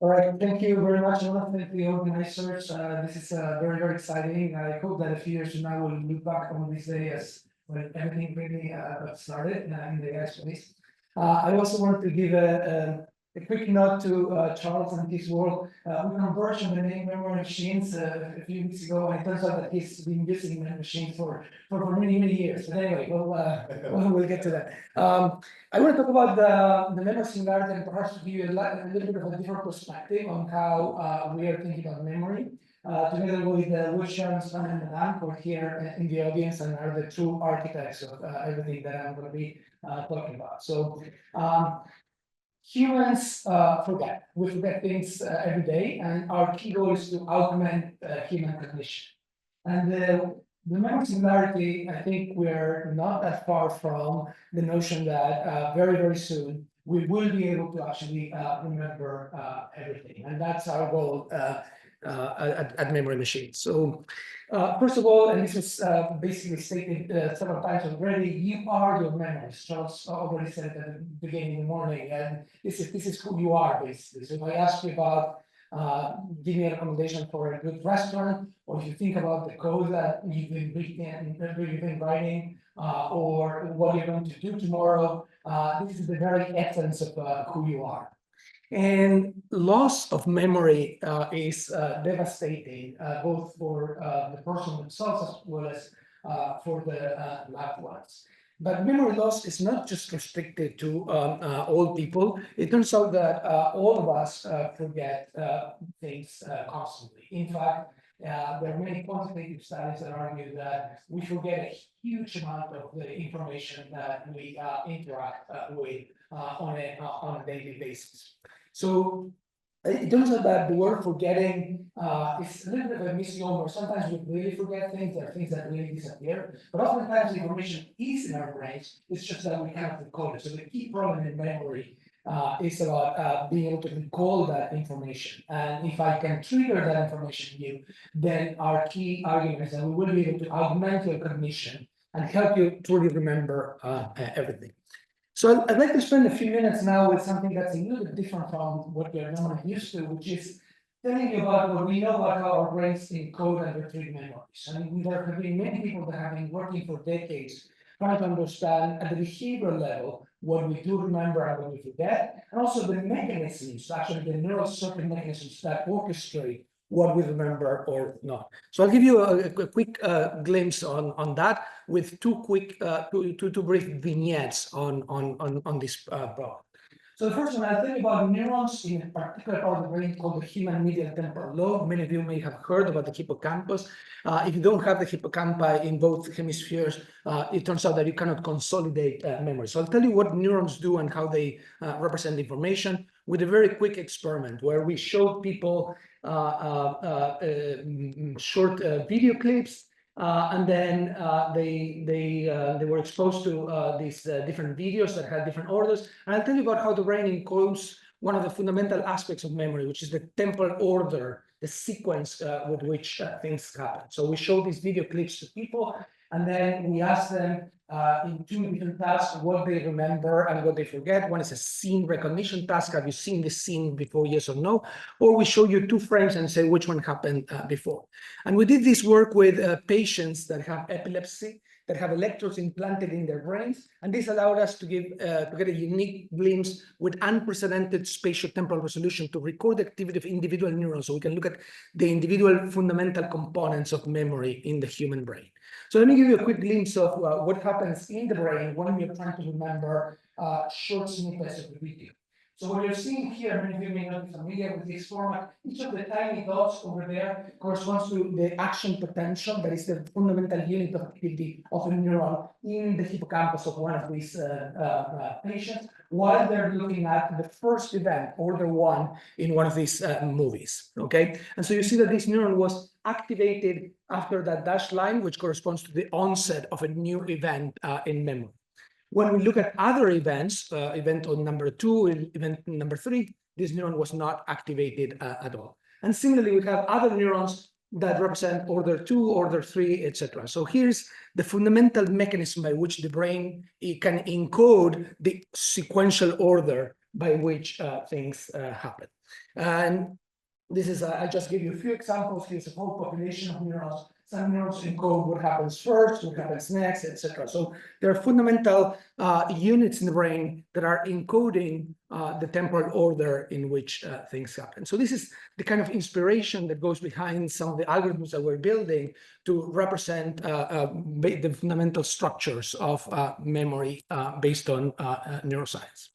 All right, thank you very much. I want to thank the organizers. This is very, very exciting. I hope that a few years from now we'll look back on this day as when everything really got started in the AI space. I also want to give a quick note to Charles and his work. We converged on the name memory machines a few weeks ago, and it turns out that he's been using memory machines for many, many years. But anyway, we'll get to that. I want to talk about the memory singularity and perhaps give you a little bit of a different perspective on how we are thinking about memory. Together with Sharon, Sven, and Madame, who are here in the audience and are the true architects of everything that I'm going to be talking about. So humans forget. We forget things every day, and our key goal is to augment human cognition. And the memory singularity, I think we're not that far from the notion that very, very soon we will be able to actually remember everything. And that's our goal at Memory Machines. So first of all, and this was basically stated several times already, you are your memories. Charles already said it at the beginning of the morning, and this is who you are, basically. So if I ask you about give me a recommendation for a good restaurant, or if you think about the code that you've been writing, or what you're going to do tomorrow, this is the very essence of who you are. And loss of memory is devastating, both for the person themselves as well as for the loved ones. But memory loss is not just restricted to old people. It turns out that all of us forget things constantly. In fact, there are many quantitative studies that argue that we forget a huge amount of the information that we interact with on a daily basis. So it turns out that the word forgetting is a little bit of a misnomer. Sometimes we really forget things. There are things that really disappear. But oftentimes the information is in our brains. It's just that we cannot recall it. So the key problem in memory is about being able to recall that information. And if I can trigger that information in you, then our key argument is that we will be able to augment your cognition and help you truly remember everything. So I'd like to spend a few minutes now with something that's a little bit different from what we're normally used to, which is telling you about what we know about how our brains encode and retrieve memories. And there have been many people that have been working for decades trying to understand at the behavioral level what we do remember and what we forget, and also the mechanisms, actually the neural circuit mechanisms that orchestrate what we remember or not. So I'll give you a quick glimpse on that with two brief vignettes on this problem. So the first one, I'll tell you about neurons in a particular part of the brain called the human medial temporal lobe. Many of you may have heard about the hippocampus. If you don't have the hippocampi in both hemispheres, it turns out that you cannot consolidate memory. So I'll tell you what neurons do and how they represent information with a very quick experiment where we showed people short video clips, and then they were exposed to these different videos that had different orders. And I'll tell you about how the brain encodes one of the fundamental aspects of memory, which is the temporal order, the sequence with which things happen. So we show these video clips to people, and then we ask them in two different tasks what they remember and what they forget. One is a scene recognition task. Have you seen this scene before, yes or no? Or we show you two frames and say which one happened before. And we did this work with patients that have epilepsy, that have electrodes implanted in their brains. And this allowed us to get a unique glimpse with unprecedented spatio-temporal resolution to record the activity of individual neurons, so we can look at the individual fundamental components of memory in the human brain. So let me give you a quick glimpse of what happens in the brain when we are trying to remember short snippets of the video. So what you're seeing here, many of you may not be familiar with this format. Each of the tiny dots over there corresponds to the action potential, that is the fundamental unit of activity of a neuron in the hippocampus of one of these patients, while they're looking at the first event, order one, in one of these movies, okay? And so you see that this neuron was activated after that dashed line, which corresponds to the onset of a new event in memory. When we look at other events, event on number 2, event number 3, this neuron was not activated at all. And similarly, we have other neurons that represent order 2, order 3, etc. So here's the fundamental mechanism by which the brain can encode the sequential order by which things happen. And this is, I just give you a few examples. Here's a whole population of neurons. Some neurons encode what happens first, what happens next, etc. So there are fundamental units in the brain that are encoding the temporal order in which things happen. So this is the kind of inspiration that goes behind some of the algorithms that we're building to represent the fundamental structures of memory based on neuroscience.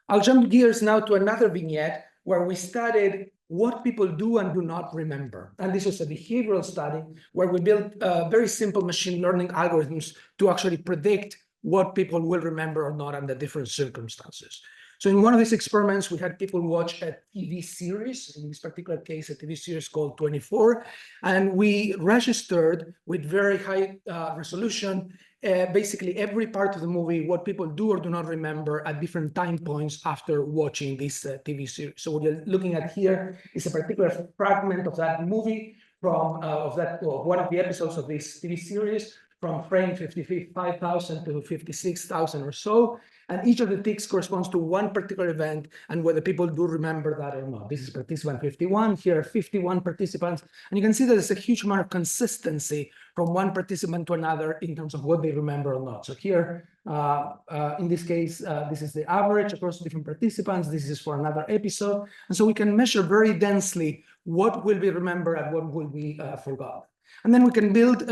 I'll jump gears now to another vignette where we studied what people do and do not remember. And this was a behavioral study where we built very simple machine learning algorithms to actually predict what people will remember or not under different circumstances. So in one of these experiments, we had people watch a TV series, in this particular case, a TV series called 24, and we registered with very high resolution basically every part of the movie, what people do or do not remember at different time points after watching this TV series. So what you're looking at here is a particular fragment of that movie from one of the episodes of this TV series from frame 55,000 to 56,000 or so. And each of the ticks corresponds to one particular event and whether people do remember that or not. This is participant 51. Here are 51 participants. And you can see that there's a huge amount of consistency from one participant to another in terms of what they remember or not. So here, in this case, this is the average across different participants. This is for another episode. And so we can measure very densely what will be remembered and what will be forgotten. And then we can build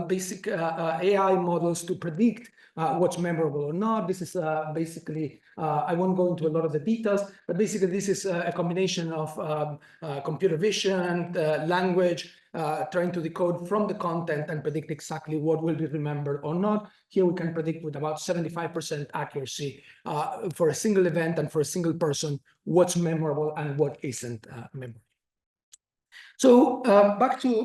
basic AI models to predict what's memorable or not. This is basically, I won't go into a lot of the details, but basically this is a combination of computer vision, language, trying to decode from the content and predict exactly what will be remembered or not. Here we can predict with about 75% accuracy for a single event and for a single person what's memorable and what isn't memorable. So back to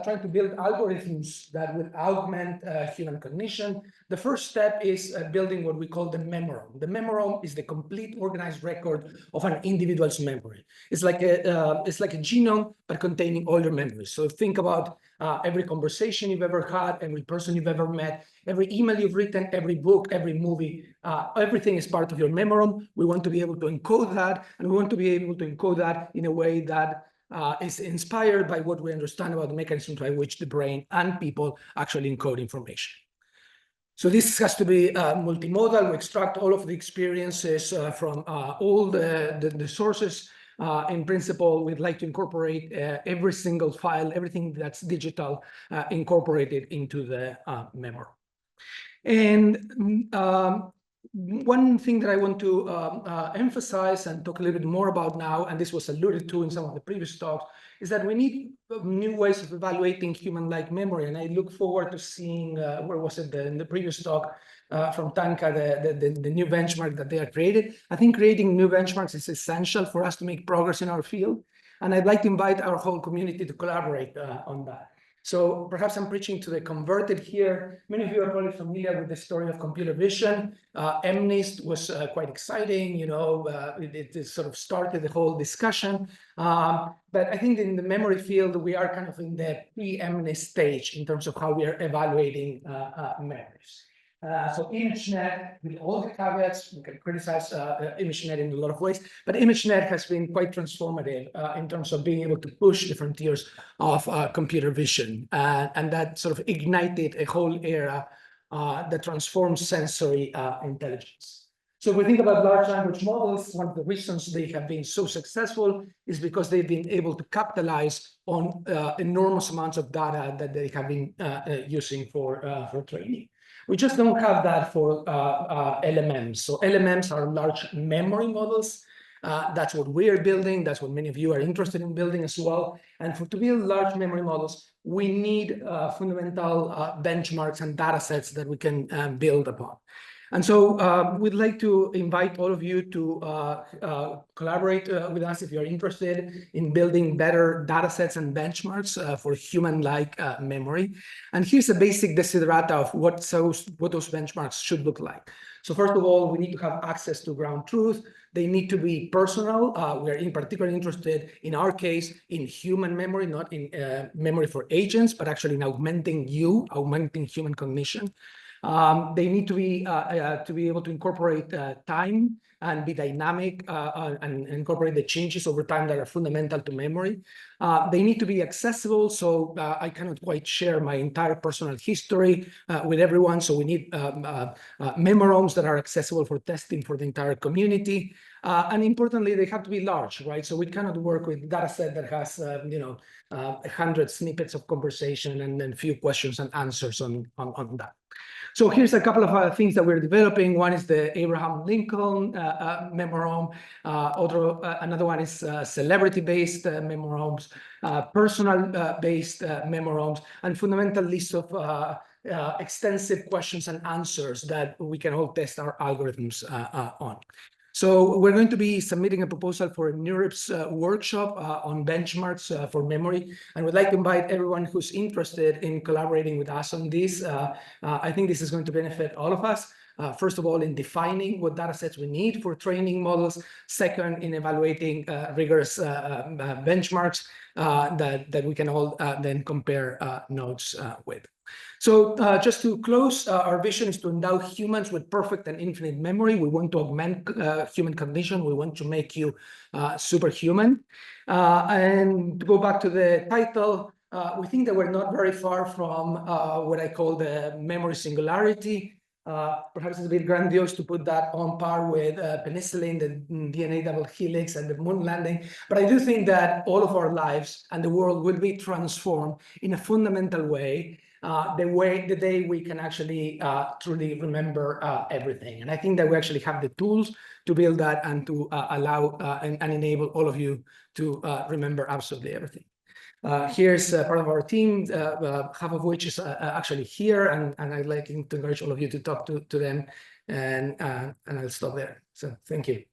trying to build algorithms that will augment human cognition. The first step is building what we call the memorome. The memorome is the complete organized record of an individual's memory. It's like a genome, but containing all your memories. So think about every conversation you've ever had, every person you've ever met, every email you've written, every book, every movie, everything is part of your memorome. We want to be able to encode that, and we want to be able to encode that in a way that is inspired by what we understand about the mechanisms by which the brain and people actually encode information. So this has to be multimodal. We extract all of the experiences from all the sources. In principle, we'd like to incorporate every single file, everything that's digital, incorporated into the memory. And one thing that I want to emphasize and talk a little bit more about now, and this was alluded to in some of the previous talks, is that we need new ways of evaluating human-like memory. And I look forward to seeing, where was it, in the previous talk from Tanka, the new benchmark that they have created. I think creating new benchmarks is essential for us to make progress in our field. And I'd like to invite our whole community to collaborate on that. So perhaps I'm preaching to the converted here. Many of you are probably familiar with the story of computer vision. MNIST was quite exciting, you know, it sort of started the whole discussion. But I think in the memory field, we are kind of in the pre-MNIST stage in terms of how we are evaluating memories. So ImageNet, with all the caveats, we can criticize ImageNet in a lot of ways, but ImageNet has been quite transformative in terms of being able to push the frontiers of computer vision. And that sort of ignited a whole era that transforms sensory intelligence. So if we think about large language models, one of the reasons they have been so successful is because they've been able to capitalize on enormous amounts of data that they have been using for training. We just don't have that for LMMs. So LMMs are large memory models. That's what we're building. That's what many of you are interested in building as well. And to build large memory models, we need fundamental benchmarks and data sets that we can build upon. And so we'd like to invite all of you to collaborate with us if you're interested in building better data sets and benchmarks for human-like memory. And here's a basic desiderata of what those benchmarks should look like. So first of all, we need to have access to ground truth. They need to be personal. We're in particular interested, in our case, in human memory, not in memory for agents, but actually in augmenting human cognition. They need to be able to incorporate time and be dynamic and incorporate the changes over time that are fundamental to memory. They need to be accessible, so I cannot quite share my entire personal history with everyone, so we need memoromes that are accessible for testing for the entire community. And importantly, they have to be large, right? So we cannot work with a data set that has, 100 snippets of conversation and then few questions and answers on that. So here's a couple of things that we're developing. One is the Abraham Lincoln memorome. Another one is celebrity-based memoromes, personal-based memoromes, and fundamental list of extensive questions and answers that we can all test our algorithms on. So we're going to be submitting a proposal for a NeurIPS workshop on benchmarks for memory, and would like to invite everyone who's interested in collaborating with us on this. I think this is going to benefit all of us. First of all, in defining what data sets we need for training models. Second, in evaluating rigorous benchmarks that we can all then compare notes with. So just to close, our vision is to endow humans with perfect and infinite memory. We want to augment human cognition. We want to make you superhuman. And to go back to the title, we think that we're not very far from what I call the memory singularity. Perhaps it's a bit grandiose to put that on par with penicillin, the DNA double helix, and the moon landing. But I do think that all of our lives and the world will be transformed in a fundamental way, the day we can actually truly remember everything. And I think that we actually have the tools to build that and to allow and enable all of you to remember absolutely everything. Here's part of our team, half of which is actually here, and I'd like to encourage all of you to talk to them, and I'll stop there. So thank you.